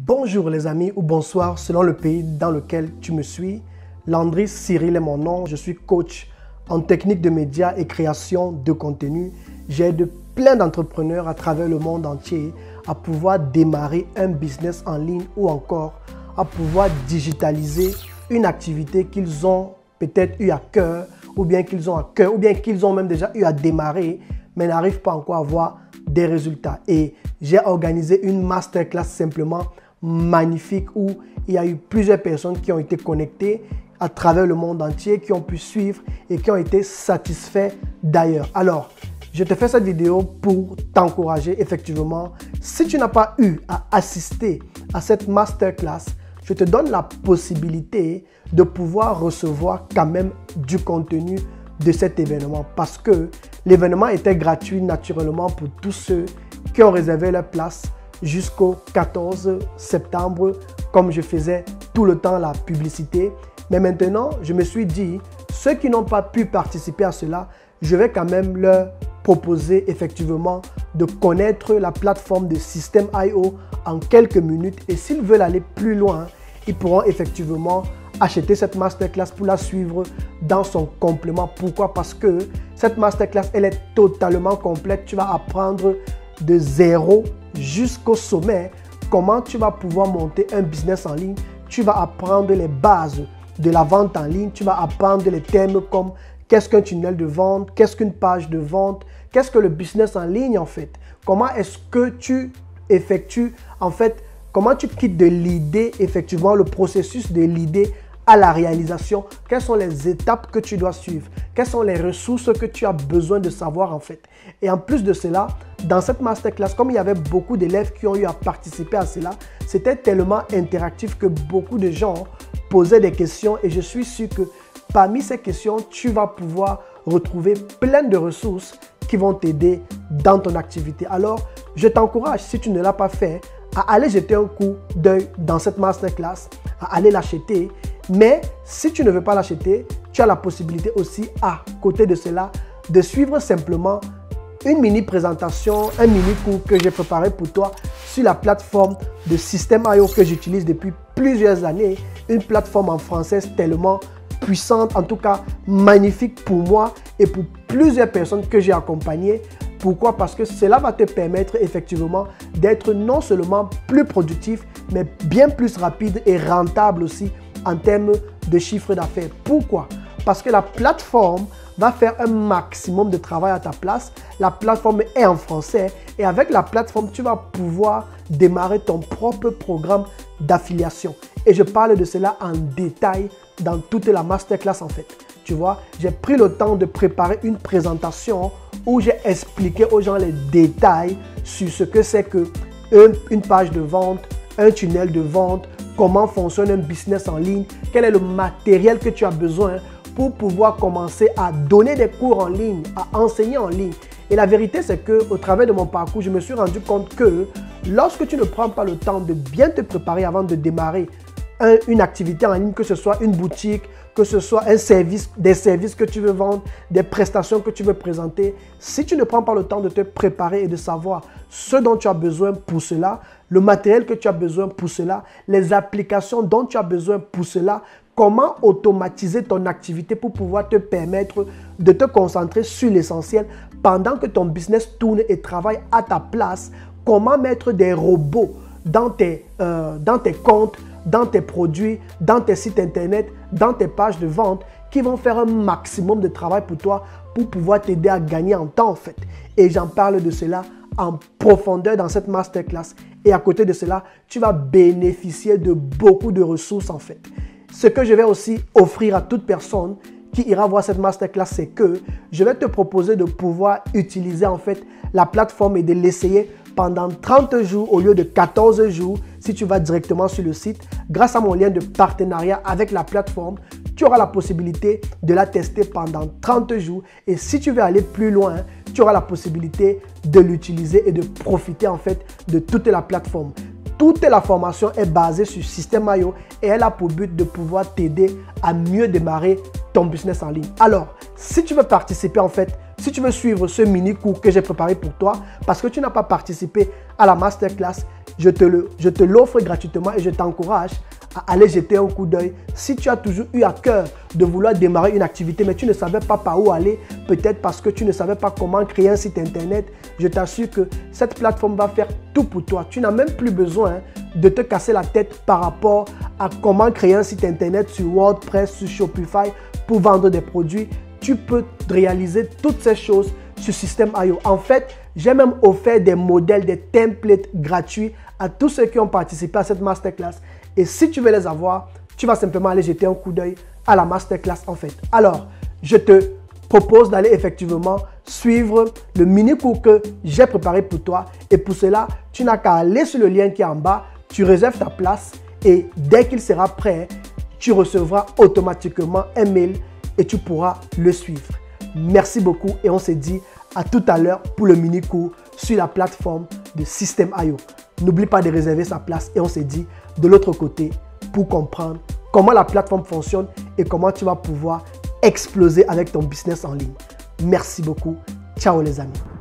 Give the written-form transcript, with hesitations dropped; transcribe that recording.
Bonjour les amis ou bonsoir selon le pays dans lequel tu me suis. Landry Cyril est mon nom, je suis coach en technique de médias et création de contenu. J'aide plein d'entrepreneurs à travers le monde entier à pouvoir démarrer un business en ligne ou encore à pouvoir digitaliser une activité qu'ils ont peut-être eu à cœur ou bien qu'ils ont même déjà eu à démarrer mais n'arrivent pas encore à voir des résultats. Et j'ai organisé une masterclass simplement magnifique où il y a eu plusieurs personnes qui ont été connectées à travers le monde entier, qui ont pu suivre et qui ont été satisfaits d'ailleurs. Alors, je te fais cette vidéo pour t'encourager effectivement. Si tu n'as pas eu à assister à cette masterclass, je te donne la possibilité de pouvoir recevoir quand même du contenu de cet événement parce que l'événement était gratuit naturellement pour tous ceux qui ont réservé leur place jusqu'au 14 septembre, comme je faisais tout le temps la publicité. Mais maintenant, je me suis dit, ceux qui n'ont pas pu participer à cela, je vais quand même leur proposer effectivement de connaître la plateforme de Systeme.io en quelques minutes. Et s'ils veulent aller plus loin, ils pourront effectivement acheter cette masterclass pour la suivre dans son complément. Pourquoi? Parce que cette masterclass, elle est totalement complète. Tu vas apprendre de zéro jusqu'au sommet comment tu vas pouvoir monter un business en ligne. Tu vas apprendre les bases de la vente en ligne. Tu vas apprendre les thèmes comme qu'est-ce qu'un tunnel de vente, qu'est-ce qu'une page de vente, qu'est-ce que le business en ligne en fait. Comment est-ce que tu effectues en fait, comment tu quittes de l'idée effectivement le processus de l'idée à la réalisation, quelles sont les étapes que tu dois suivre, quelles sont les ressources que tu as besoin de savoir en fait. Et en plus de cela, dans cette masterclass, comme il y avait beaucoup d'élèves qui ont eu à participer à cela, c'était tellement interactif que beaucoup de gens posaient des questions et je suis sûr que parmi ces questions, tu vas pouvoir retrouver plein de ressources qui vont t'aider dans ton activité. Alors, je t'encourage, si tu ne l'as pas fait, à aller jeter un coup d'œil dans cette masterclass, à aller l'acheter. Mais si tu ne veux pas l'acheter, tu as la possibilité aussi, à côté de cela, de suivre simplement une mini présentation, un mini cours que j'ai préparé pour toi sur la plateforme de Systeme.io que j'utilise depuis plusieurs années. Une plateforme en français tellement puissante, en tout cas magnifique pour moi et pour plusieurs personnes que j'ai accompagnées. Pourquoi? Parce que cela va te permettre effectivement d'être non seulement plus productif, mais bien plus rapide et rentable aussi en termes de chiffre d'affaires. Pourquoi? Parce que la plateforme va faire un maximum de travail à ta place. La plateforme est en français et avec la plateforme, tu vas pouvoir démarrer ton propre programme d'affiliation. Et je parle de cela en détail dans toute la masterclass en fait. Tu vois, j'ai pris le temps de préparer une présentation où j'ai expliqué aux gens les détails sur ce que c'est que une page de vente, un tunnel de vente, comment fonctionne un business en ligne, quel est le matériel que tu as besoin pour pouvoir commencer à donner des cours en ligne, à enseigner en ligne. Et la vérité, c'est qu'au travers de mon parcours, je me suis rendu compte que lorsque tu ne prends pas le temps de bien te préparer avant de démarrer une activité en ligne, que ce soit une boutique, que ce soit un service, des services que tu veux vendre, des prestations que tu veux présenter, si tu ne prends pas le temps de te préparer et de savoir ce dont tu as besoin pour cela, le matériel que tu as besoin pour cela, les applications dont tu as besoin pour cela, comment automatiser ton activité pour pouvoir te permettre de te concentrer sur l'essentiel pendant que ton business tourne et travaille à ta place, comment mettre des robots dans tes comptes, dans tes produits, dans tes sites internet, dans tes pages de vente qui vont faire un maximum de travail pour toi pour pouvoir t'aider à gagner en temps en fait. Et j'en parle de cela en profondeur dans cette masterclass. Et à côté de cela, tu vas bénéficier de beaucoup de ressources en fait. Ce que je vais aussi offrir à toute personne qui ira voir cette masterclass, c'est que je vais te proposer de pouvoir utiliser en fait la plateforme et de l'essayer pendant 30 jours au lieu de 14 jours si tu vas directement sur le site. Grâce à mon lien de partenariat avec la plateforme, tu auras la possibilité de la tester pendant 30 jours. Et si tu veux aller plus loin, tu auras la possibilité de l'utiliser et de profiter en fait de toute la plateforme. Toute la formation est basée sur Systeme.io et elle a pour but de pouvoir t'aider à mieux démarrer ton business en ligne. Alors, si tu veux participer en fait si tu veux suivre ce mini cours que j'ai préparé pour toi, parce que tu n'as pas participé à la masterclass, je te l'offre gratuitement et je t'encourage à aller jeter un coup d'œil. Si tu as toujours eu à cœur de vouloir démarrer une activité, mais tu ne savais pas par où aller, peut-être parce que tu ne savais pas comment créer un site internet, je t'assure que cette plateforme va faire tout pour toi. Tu n'as même plus besoin de te casser la tête par rapport à comment créer un site internet sur WordPress, sur Shopify pour vendre des produits. Tu peux réaliser toutes ces choses sur System.io. En fait, j'ai même offert des modèles, des templates gratuits à tous ceux qui ont participé à cette masterclass. Et si tu veux les avoir, tu vas simplement aller jeter un coup d'œil à la masterclass en fait. Alors, je te propose d'aller effectivement suivre le mini cours que j'ai préparé pour toi. Et pour cela, tu n'as qu'à aller sur le lien qui est en bas, tu réserves ta place et dès qu'il sera prêt, tu recevras automatiquement un mail et tu pourras le suivre. Merci beaucoup et on se dit à tout à l'heure pour le mini cours sur la plateforme de System.io. N'oublie pas de réserver sa place et on se dit de l'autre côté pour comprendre comment la plateforme fonctionne et comment tu vas pouvoir exploser avec ton business en ligne. Merci beaucoup. Ciao les amis.